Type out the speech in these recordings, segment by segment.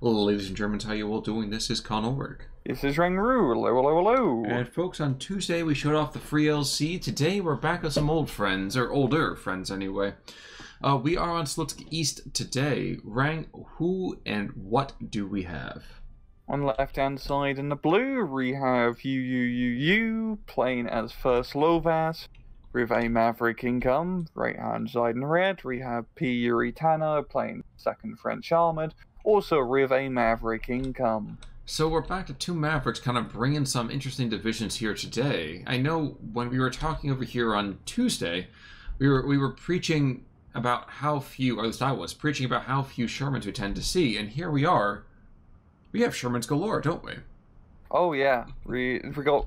Ladies and Germans, how you all doing? This is Conor. This is Rangru. Hello, hello, hello. And folks, on Tuesday we showed off the free LC. Today we're back with some old friends, or older friends anyway. We are on Slutsk East today. Rang, who and what do we have? On the left-hand side in the blue, we have UUUU playing as first Lovas with a Maverick income. Right-hand side in red, we have P. Yuri Tanner playing second French Armored, also with a Maverick income. So we're back to two Mavericks, kind of bringing some interesting divisions here today. I know when we were talking over here on Tuesday, we were preaching about how few, or at least I was, preaching about how few Shermans we tend to see, and here we are. We have Shermans galore, don't we? Oh yeah, we got,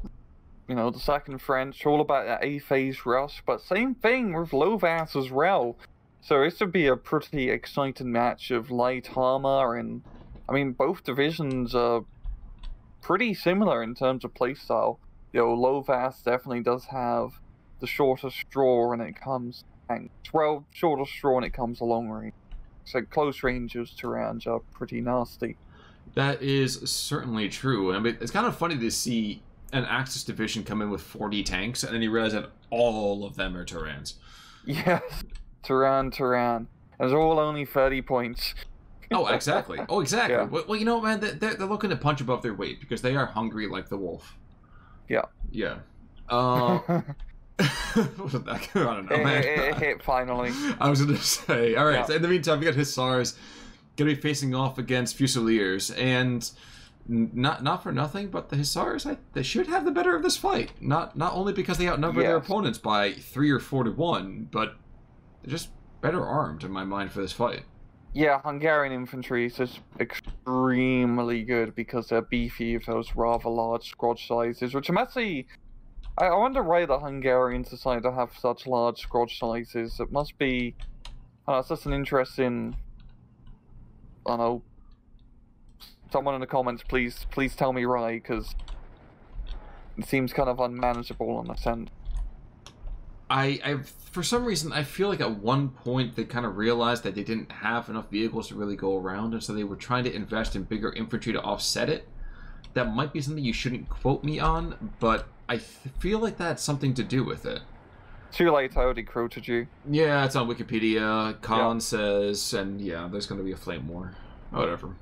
you know, the second French, all about the A-phase rush, but same thing with Lovas as well. So this would be a pretty exciting match of light armor, and I mean, both divisions are pretty similar in terms of playstyle. You know, Lovas definitely does have the shorter straw when it comes, and well, shorter straw when it comes to long range. So close ranges to rounds are pretty nasty. That is certainly true. I mean, it's kind of funny to see an Axis division come in with 40 tanks, and then you realize that all of them are Tyrans. Yes, Tyran. And they're all only 30 points. Oh, exactly. Oh, exactly. Yeah. Well, you know, man, they're looking to punch above their weight because they are hungry like the wolf. Yeah. Yeah. Wasn't that good? I don't know, man. It hit finally. I was going to say, all right. Yeah. So in the meantime, we got Hussars going to be facing off against Fusiliers, and not for nothing, but the Hussars, they should have the better of this fight. Not only because they outnumber their opponents by 3 or 4 to 1, but they're just better armed in my mind for this fight. Yeah, Hungarian infantry is just extremely good because they're beefy with those rather large squad sizes, which I'm actually... I wonder why the Hungarians decided to have such large squad sizes. It must be... it's just an interesting... I don't know. Someone in the comments, please tell me right, because it seems kind of unmanageable on this end. I for some reason, I feel like at one point they kind of realized that they didn't have enough vehicles to really go around, and so they were trying to invest in bigger infantry to offset it. That might be something you shouldn't quote me on, but I feel like that's something to do with it. Too late, I already quoted you. Yeah, it's on Wikipedia. Khan says, and yeah, there's going to be a flame war. Whatever.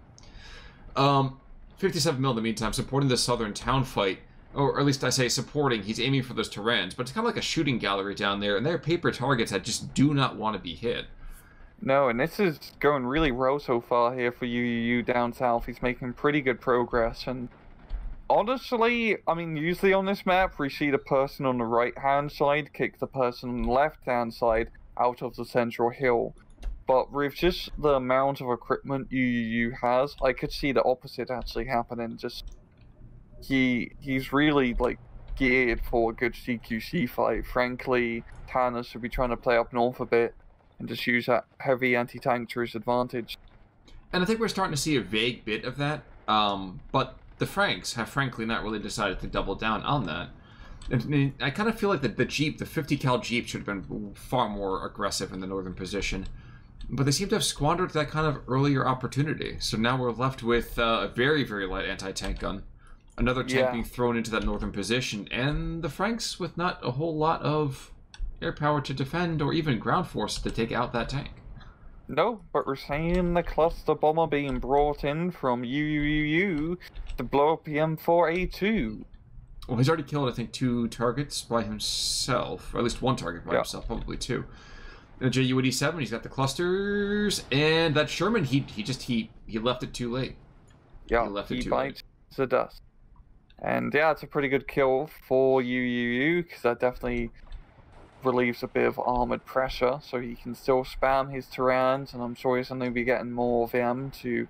57 mil in the meantime, supporting the southern town fight. Or at least I say supporting, he's aiming for those Tyrans, but it's kind of like a shooting gallery down there, and they're paper targets that just do not want to be hit. No, and this is going really well so far here for UUU down south. He's making pretty good progress, and honestly, I mean, usually on this map, we see the person on the right-hand side kick the person on the left-hand side out of the central hill. But with just the amount of equipment UUU has, I could see the opposite actually happening. Just he's really like geared for a good CQC fight. Frankly, Tanner should be trying to play up north a bit and just use that heavy anti-tank to his advantage. And I think we're starting to see a vague bit of that, but the Franks have frankly not really decided to double down on that. And I kind of feel like the Jeep, the 50 cal Jeep, should have been far more aggressive in the northern position. But they seem to have squandered that kind of earlier opportunity. So now we're left with a very, very light anti-tank gun. Another tank being thrown into that northern position, and the Franks with not a whole lot of air power to defend or even ground force to take out that tank. No, but we're seeing the cluster bomber being brought in from UUUU to blow up the M4A2. Well, he's already killed, I think, 2 targets by himself, or at least 1 target by himself, probably 2. And the JU-87, he's got the clusters, and that Sherman, he left it too late. Yeah, he bites the dust. And yeah, it's a pretty good kill for UUU, because that definitely relieves a bit of armored pressure, so he can still spam his Tyrans, and I'm sure he's going to be getting more of them to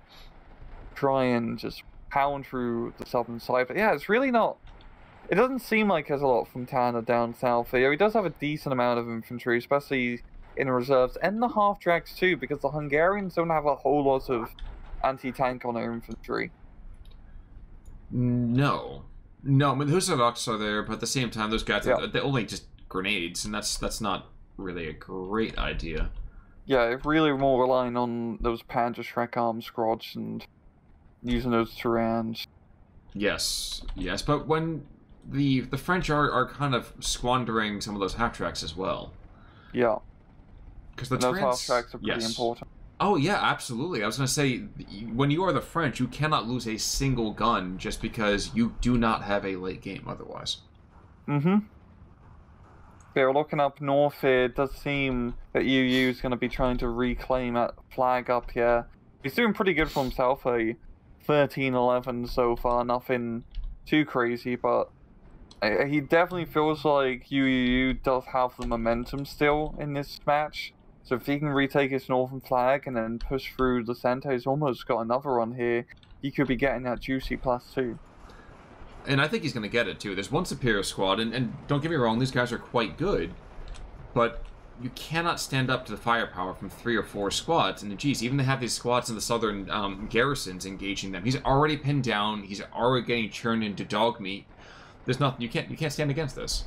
try and just pound through the southern side. But yeah, it's really not... It doesn't seem like there's a lot from Tanner down south here. He does have a decent amount of infantry, especially in reserves, and the half-tracks too, because the Hungarians don't have a whole lot of anti-tank on their infantry. No, I mean, the Hussars are there, but at the same time, those guys, they're only just grenades, and that's not really a great idea. Yeah, really more relying on those Panzer Shrek arm squads, and using those Tyrans. Yes, yes, but when the French are kind of squandering some of those half-tracks as well. Yeah. Because the those half-tracks are pretty important. Oh, yeah, absolutely. I was going to say, when you are the French, you cannot lose a single gun just because you do not have a late game otherwise. Mm-hmm. They're looking up north here. It does seem that UU is going to be trying to reclaim that flag up here. He's doing pretty good for himself, a 13-11 so far. Nothing too crazy, but he definitely feels like UUU does have the momentum still in this match. So if he can retake his northern flag and then push through the center, he's almost got another run here. He could be getting that juicy +2. And I think he's going to get it, too. There's one superior squad, and don't get me wrong, these guys are quite good. But you cannot stand up to the firepower from 3 or 4 squads. And, geez, even to have these squads in the southern garrisons engaging them. He's already pinned down. He's already getting churned into dog meat. There's nothing. You can't stand against this.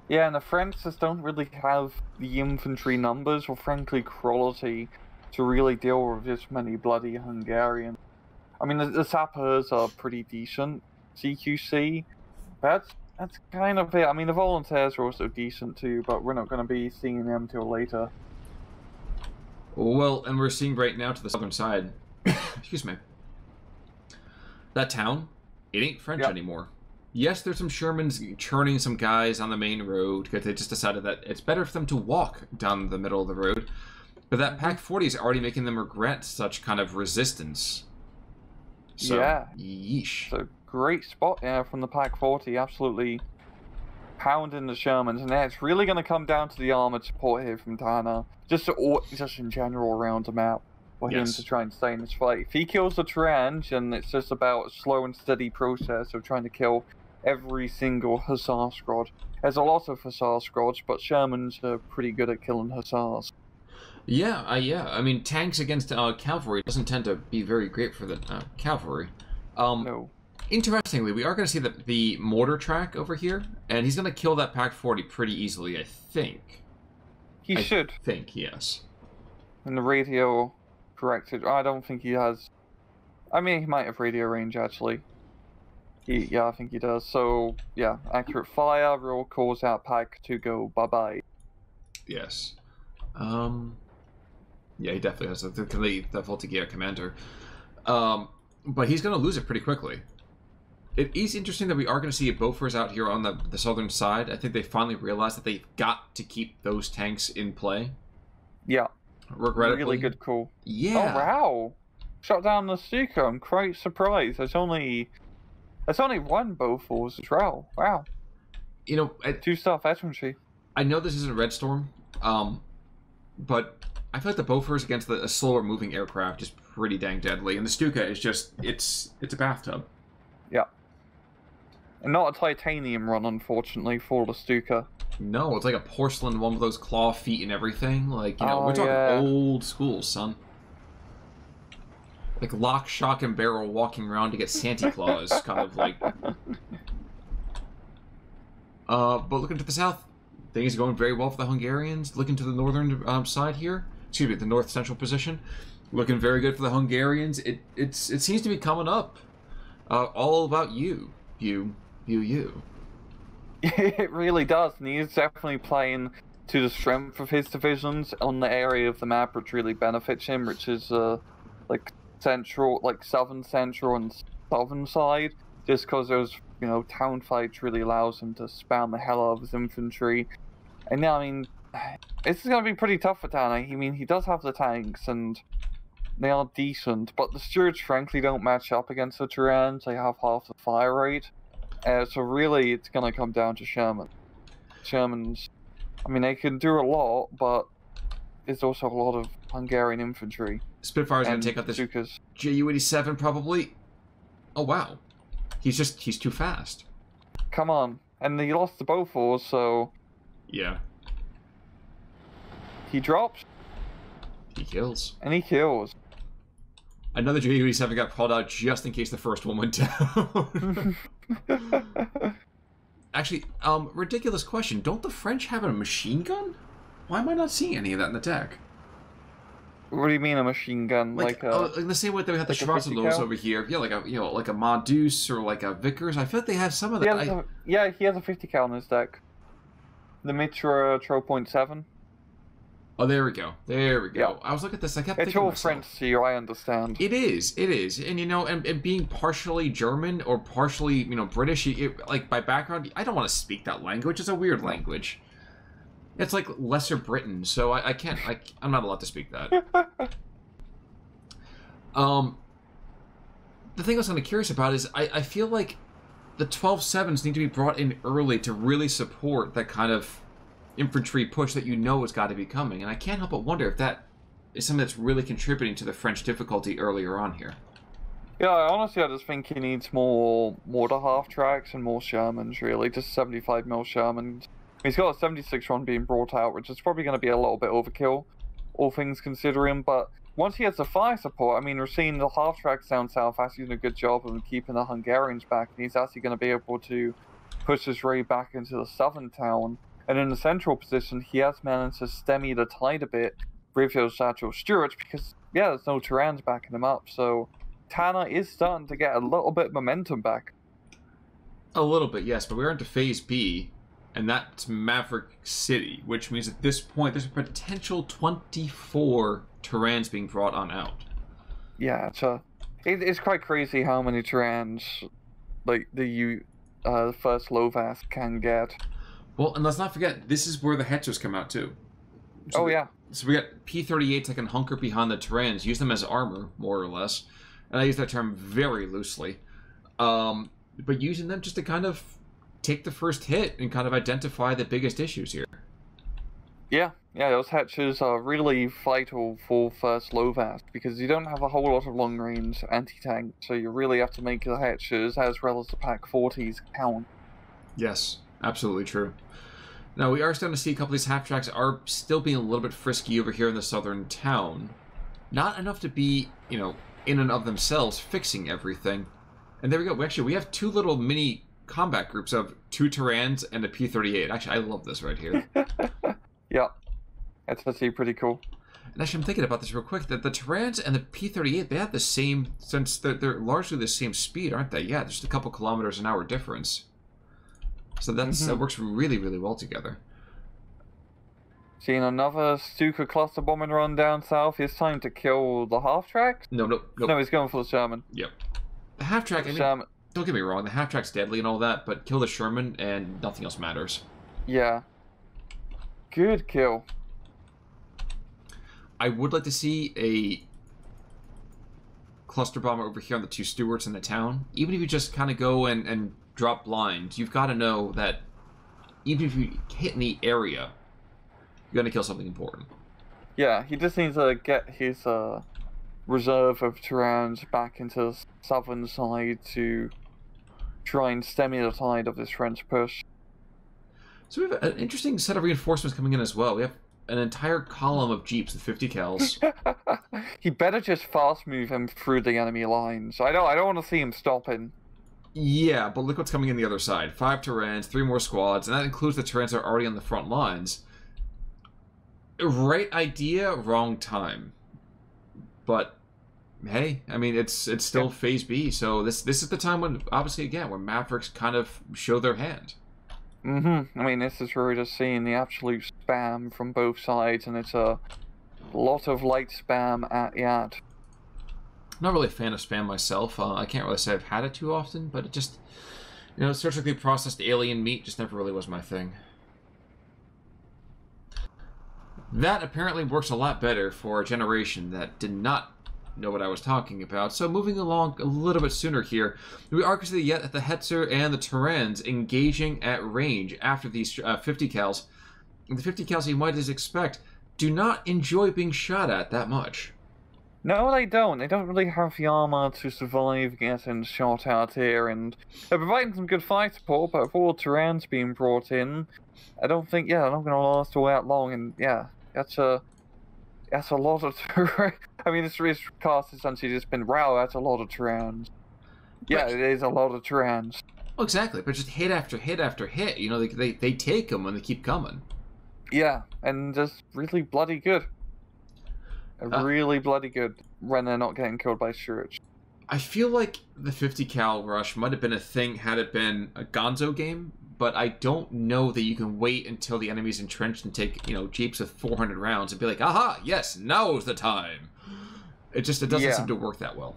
Yeah, and the French just don't really have the infantry numbers or, frankly, quality to really deal with this many bloody Hungarians. I mean, the sappers are pretty decent. CQC, that's kind of it. I mean, the volunteers are also decent too, but we're not going to be seeing them till later. Well, and we're seeing right now to the southern side, excuse me, that town, it ain't French anymore. Yes, there's some Shermans churning some guys on the main road because they just decided that it's better for them to walk down the middle of the road. But that Pack 40 is already making them regret such kind of resistance. So, yeah. Yeesh. So, great spot there from the Pack 40, absolutely pounding the Shermans. And yeah, it's really going to come down to the armored support here from Tanner. Just in general around the map for him to try and stay in this fight. If he kills the Turange, and it's just about a slow and steady process of trying to kill every single Hussar squad. There's a lot of Hussar squads, but Shermans are pretty good at killing Hussars. Yeah, yeah. I mean, tanks against cavalry doesn't tend to be very great for the cavalry. No. Interestingly, we are going to see the mortar track over here, and he's going to kill that Pack 40 pretty easily, I think. He should. I think, yes. And the radio corrected. I don't think he has. I mean, he might have radio range, actually. Yeah, I think he does. So, yeah, accurate fire will cause that pack to go bye-bye. Yes. Yeah, he definitely has the Voltigeur commander. But he's going to lose it pretty quickly. It is interesting that we are going to see Bofors out here on the southern side. I think they finally realized that they've got to keep those tanks in play. Yeah. Regrettably. Really good call. Yeah. Oh, wow. Shot down the Stuka. I'm quite surprised. There's only one Bofors as well. Wow. You know, 2-star infantry. I know this isn't Red Storm, but I feel like the Bofors against a slower moving aircraft is pretty dang deadly, and the Stuka is just it's a bathtub. Yeah. And not a titanium run, unfortunately, for the Stuka. No, it's like a porcelain one with those claw feet and everything. Like, you know, we're talking old school, son. Like lock, shock, and barrel walking around to get Santa Claus, kind of like. But looking to the south, things are going very well for the Hungarians. Looking to the northern side here, excuse me, the north-central position, looking very good for the Hungarians. It seems to be coming up. All about you. It really does, and he's definitely playing to the strength of his divisions on the area of the map which really benefits him, which is like southern central and southern side, just because those town fights really allows him to spam the hell out of his infantry. And now, I mean, this is going to be pretty tough for Tanner. I mean, he does have the tanks, and they are decent, but the Stuarts frankly don't match up against the Turans. They have half the fire rate. So really, it's going to come down to Sherman. Shermans, I mean, they can do a lot, but there's also a lot of Hungarian infantry. Spitfire's going to take out this Stukas. Ju-87 probably. Oh, wow. He's too fast. Come on. And he lost the Bofors, so... Yeah. He drops. He kills. And he kills. Another Ju-87 got called out just in case the first one went down. Actually, ridiculous question. Don't the French have a machine gun? Why am I not seeing any of that in the deck? What do you mean a machine gun? Like in the same way that we had the Schwarzenegger over here. Yeah, like a like a Modus or like a Vickers. I feel like they have some of that. Yeah, he has a 50 cal in his deck. The Mitra Tro.7. Oh, there we go. There we go. Yeah. I was looking at this. I kept thinking. It's all French to you. I understand. It is. It is. And you know, and being partially German or partially British, like by background, I don't want to speak that language. It's a weird language. It's like Lesser Britain, so I can't. I'm not allowed to speak that. The thing I was kind of curious about is I feel like the 12-7s need to be brought in early to really support that kind of infantry push that has got to be coming, and I can't help but wonder if that is something that's really contributing to the French difficulty earlier on here. Yeah, honestly, I just think he needs more mortar half tracks and more Shermans, really, just 75mm Shermans. He's got a 76 one being brought out, which is probably going to be a little bit overkill, all things considering, but once he has the fire support, I mean, we're seeing the half tracks down south actually doing a good job of keeping the Hungarians back, and he's actually going to be able to push his raid back into the southern town. And in the central position, he has managed to stemmy the tide a bit with those Satchel Stewarts because, yeah, there's no Terrans backing him up. So Tana is starting to get a little bit of momentum back. A little bit, yes, but we're into Phase B, and that's Maverick City, which means at this point there's a potential 24 Terrans being brought on out. Yeah, it's quite crazy how many Terrans, like, the first Lovas can get. Well, and let's not forget, this is where the Hetzers come out, too. So yeah. So we got P-38s that can hunker behind the Terrans, use them as armor, more or less. And I use that term very loosely. But using them just to kind of take the first hit and kind of identify the biggest issues here. Yeah, those Hetzers are really vital for first Lovas, because you don't have a whole lot of long-range anti-tank, so you really have to make the Hetzers, as well as the Pak-40s, count. Yes, absolutely true. Now, we are starting to see a couple of these half-tracks are still being a little bit frisky over here in the southern town. Not enough to be, in and of themselves, fixing everything. And there we go. We have two little mini combat groups of 2 Terrans and a P-38. Actually, I love this right here. Yeah, that's actually pretty cool. And actually, I'm thinking about this real quick. That the Terrans and the P-38, they have the same, since they're largely the same speed, aren't they? Yeah, just a couple kilometers an hour difference. So that works really, really well together. Seeing another Stuka cluster bombing run down south. It's time to kill the half-track? No, he's going for the Sherman. Yep. The half-track, don't get me wrong, the half-track's deadly and all that, but kill the Sherman and nothing else matters. Yeah. Good kill. I would like to see a cluster bomber over here on the 2 Stewarts in the town. Even if you just kind of go and drop blind, you've got to know that even if you hit in the area, you're going to kill something important. Yeah, he just needs to get his reserve of Terrans back into the southern side to try and stem the tide of this French push. So we have an interesting set of reinforcements coming in as well. We have an entire column of Jeeps with 50 cals. He better just fast move him through the enemy lines. I don't want to see him stopping. Yeah, but look what's coming in the other side. 5 Terrans, 3 more squads, and that includes the Terrans that are already on the front lines. Right idea, wrong time. But hey, I mean, it's still Phase B, so this is the time when, obviously, again, when Mavericks kind of show their hand. I mean, this is where we're just seeing the absolute spam from both sides, and it's a lot of light spam at Yat. Not really a fan of spam myself. I can't really say I've had it too often, but it just, surgically processed alien meat just never really was my thing. That apparently works a lot better for a generation that did not know what I was talking about. So moving along a little bit sooner here, we are going to see yet the Hetzer and the Terrans engaging at range after these 50 cals. And the 50 cals you might expect do not enjoy being shot at that much. No, they don't. They don't really have the armor to survive getting shot out here, and they're providing some good fight support, but with all Terrans being brought in, I don't think, they're not going to last all that long, and that's a lot of Terrans. I mean, this cast has essentially just been, wow, that's a lot of Terrans. Yeah, it is a lot of Terrans. Oh, exactly, but just hit after hit after hit, they take them and they keep coming. Yeah, and just really bloody good. Really bloody good when they're not getting killed by Sturge. I feel like the 50 cal rush might have been a thing had it been a Gonzo game, but I don't know that you can wait until the enemy's entrenched and take, jeeps with 400 rounds and be like, aha, yes, now's the time. It doesn't seem to work that well.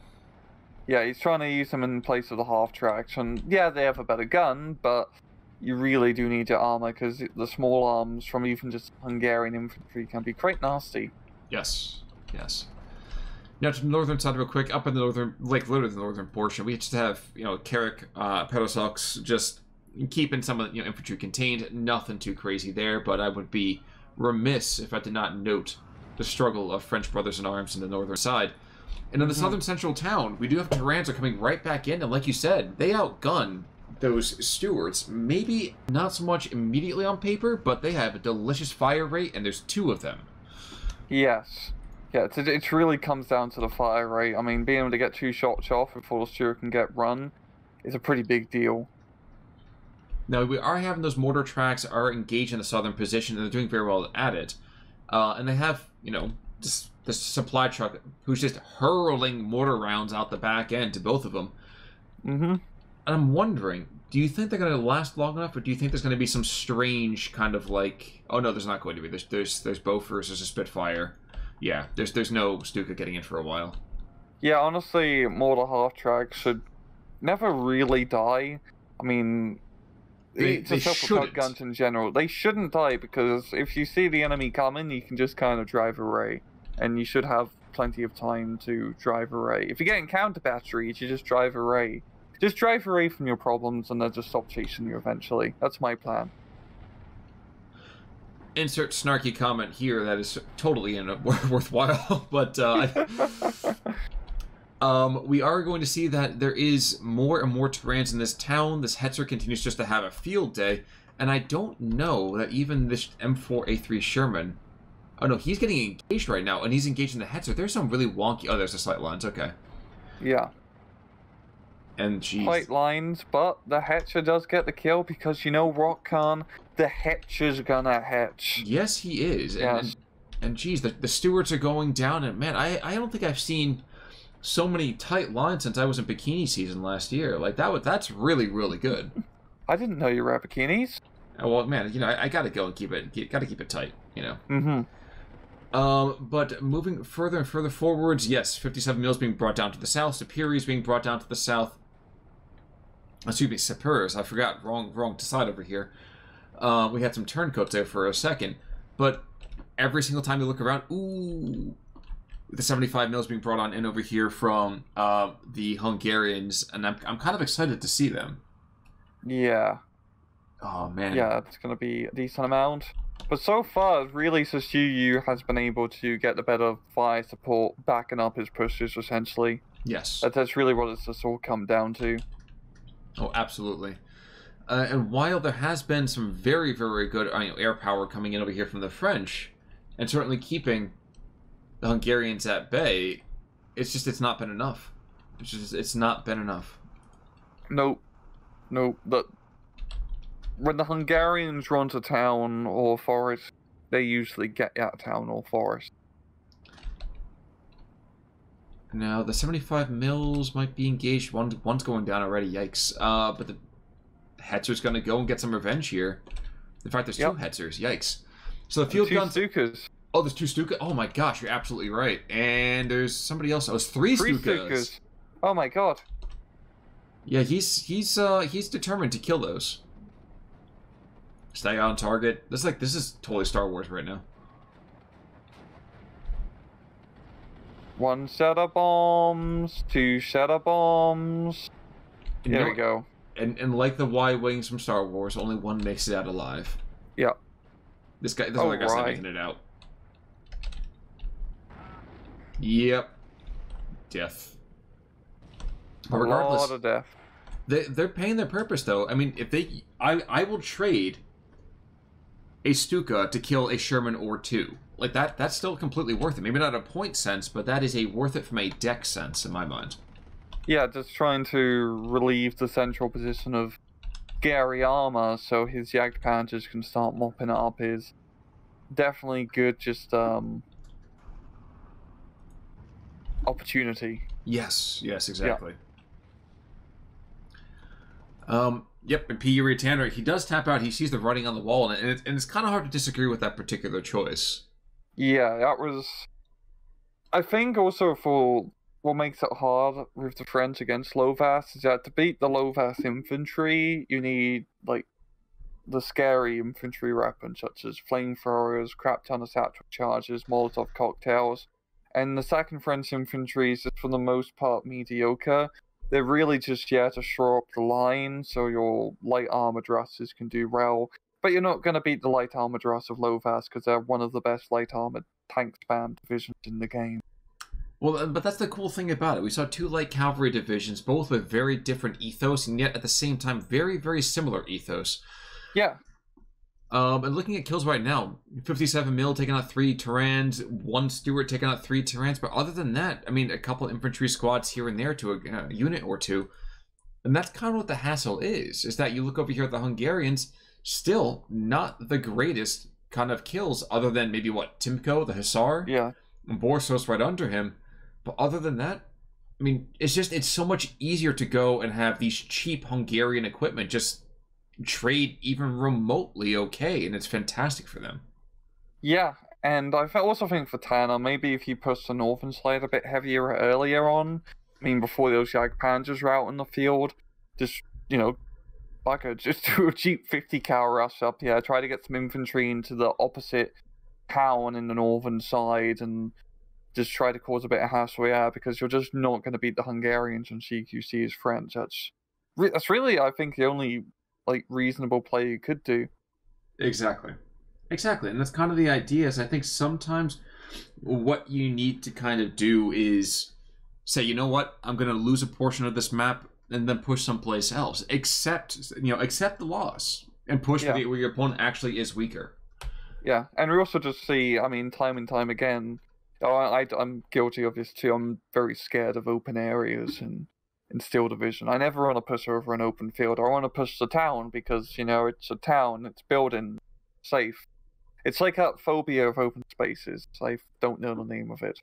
Yeah, he's trying to use them in place of the half-tracks, and yeah, they have a better gun, but you really do need your armor, because the small arms from even just Hungarian infantry can be quite nasty. Yes. Now to the northern side real quick, up in the northern, literally the northern portion, we just have, Carrick, Pedosox just keeping some of the, infantry contained. Nothing too crazy there, but I would be remiss if I did not note the struggle of French brothers in arms in the northern side. And in the southern central town, we do have Terrans are coming right back in, and like you said, they outgun those Stuarts. Maybe not so much immediately on paper, but they have a delicious fire rate, and there's 2 of them. Yes. Yeah, it really comes down to the fire rate. I mean, being able to get 2 shots off before the Stuart can get run is a pretty big deal. Now, we are having those mortar tracks are engaged in the southern position, and they're doing very well at it. And they have, the supply truck who's just hurling mortar rounds out the back end to both of them. And I'm wondering, do you think they're going to last long enough, or do you think there's going to be some strange kind of like, oh no, there's not going to be. There's Bofors, there's a Spitfire. Yeah, there's no Stuka getting in for a while. Yeah, honestly, mortar half-tracks should never really die. I mean, they shouldn't. Guns in general, they shouldn't die, because if you see the enemy coming, you can just kind of drive away. And you should have plenty of time to drive away. If you're getting counter batteries, you just drive away. Just drive away from your problems and they'll just stop chasing you eventually. That's my plan. Insert snarky comment here that is totally worthwhile, but we are going to see that there is more and more Terrans in this town. This Hetzer continues just to have a field day, and I don't know that even this M4A3 Sherman... Oh no, he's getting engaged right now, and he's engaged in the Hetzer. There's some really wonky... Oh, there's the sight lines, okay. Yeah. And geez. Sight lines, but the Hetzer does get the kill, because Rock Khan, the Hetzer's gonna Hetch. Yes, he is. Yes. And geez, the Stuarts are going down, and man, I don't think I've seen so many tight lines since I was in bikini season last year. Like, that's really, really good. I didn't know you were at bikinis. Well, man, I gotta go and keep it tight, But moving further and further forwards, yes, 57 mils being brought down to the south, Superiors being brought down to the south. Excuse me, Superiors, I forgot, wrong side over here. We had some turncoats there for a second, but every single time you look around, ooh, the 75 mils being brought on in over here from the Hungarians, and I'm kind of excited to see them. Yeah. Oh, man. Yeah, it's going to be a decent amount. But so far, really, since UU has been able to get the better fire support backing up his pushes, essentially. Yes. That's really what it's all come down to. Oh, absolutely. And while there has been some very, very good air power coming in over here from the French, and certainly keeping the Hungarians at bay, it's not been enough. It's not been enough. Nope. When the Hungarians run to town or forest, they usually get out of town or forest. Now, the 75 mils might be engaged. One's going down already, yikes. But the Hetzer's going to go and get some revenge here. In fact, there's 2 Hetzers, yikes. So the field guns... 2 Stukas. Oh, there's 2 Stukas? Oh my gosh, you're absolutely right. And there's somebody else. Oh, it's 3 Stukas. Oh my god. Yeah, he's determined to kill those. Stay on target. This is totally Star Wars right now. 1 set of bombs, 2 set of bombs. There we go. And like the Y-Wings from Star Wars, only one makes it out alive. Yep. This other guy's not making it out. Yep. Death. But regardless, a lot of death. They're paying their purpose, though. I mean, if I will trade a Stuka to kill a Sherman or 2. Like, that's still completely worth it. Maybe not a point sense, but that is a worth it from a deck sense, in my mind. Yeah, just trying to relieve the central position of Gary armor so his Jagdpanzers can start mopping up is definitely good. Just, opportunity. Yes, exactly. Yep, and P. Tanner, he does tap out. He sees the writing on the wall, and it's kind of hard to disagree with that particular choice. Yeah, that was... I think also for what makes it hard with the French against Lovas is that to beat the Lovas infantry, you need, like, the scary infantry weapons such as flamethrowers, crap ton of satchel charges, Molotov cocktails. And the second French infantry is just for the most part mediocre. They're really just here to shore up the line so your light armored Russes can do well. But you're not going to beat the light armored Russ of Lovas because they're one of the best light armored tank spam divisions in the game. Well, but that's the cool thing about it. We saw 2 light cavalry divisions, both with very different ethos, and yet at the same time, very, very similar ethos. Yeah. And looking at kills right now, 57 mil taking out 3 Terrans, 1 Stuart taking out 3 Terrans, but other than that, I mean, a couple infantry squads here and there to a unit or two. And that's kind of what the hassle is that you look over here at the Hungarians, still not the greatest kind of kills, other than maybe, what, Timko, the Hussar? Yeah. And Borsos right under him. But other than that, I mean, it's so much easier to go and have these cheap Hungarian equipment just trade even remotely okay, and it's fantastic for them. Yeah, and I also think for Tanner, maybe if you push the northern side a bit heavier earlier on, I mean, before those Jagdpanzers are out in the field, just, you know, just do a cheap 50 cal rush up here, try to get some infantry into the opposite town in the northern side, and just try to cause a bit of hassle, yeah, because you're just not going to beat the Hungarians and CQC as French. That's really, I think, the only, like, reasonable play you could do. Exactly, and that's kind of the idea. Is I think sometimes what you need to kind of do is say, you know what, I'm going to lose a portion of this map and then push someplace else. Accept the loss and push where your opponent actually is weaker. Yeah, and we also just see, I mean, time and time again, I'm guilty of this too. I'm very scared of open areas and in Steel Division. I never want to push over an open field. I want to push the town because, you know, it's a town, it's building, safe. It's like that phobia of open spaces. I don't know the name of it.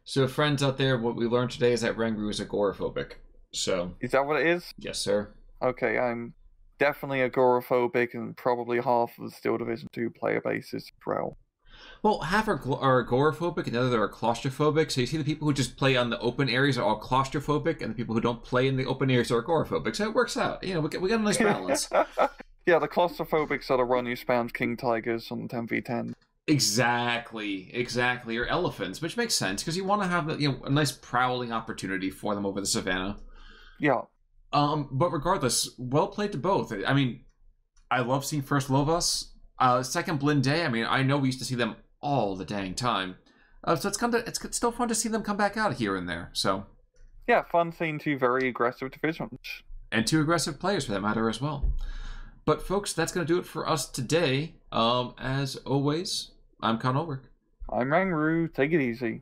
So, friends out there, what we learned today is that Rangaroo is agoraphobic. So, is that what it is? Yes, sir. Okay, I'm definitely agoraphobic, and probably half of the Steel Division 2 player base is as well. Well, half are agoraphobic, and the other are claustrophobic. So you see the people who just play on the open areas are all claustrophobic, and the people who don't play in the open areas are agoraphobic. So it works out. You know, we got a nice balance. Yeah, the claustrophobics are the run who spams King Tigers on 10v10. Exactly, or elephants, which makes sense because you want to have a nice prowling opportunity for them over the savannah. Yeah. But regardless, well played to both. I mean, I love seeing first Lovas, second Blindee. I mean, I know we used to see them all the dang time, so it's still fun to see them come back out here and there. So yeah, fun seeing 2 very aggressive divisions and 2 aggressive players for that matter as well. But folks, that's going to do it for us today. As always, I'm Con Ulrich. I'm Rangaroo. Take it easy.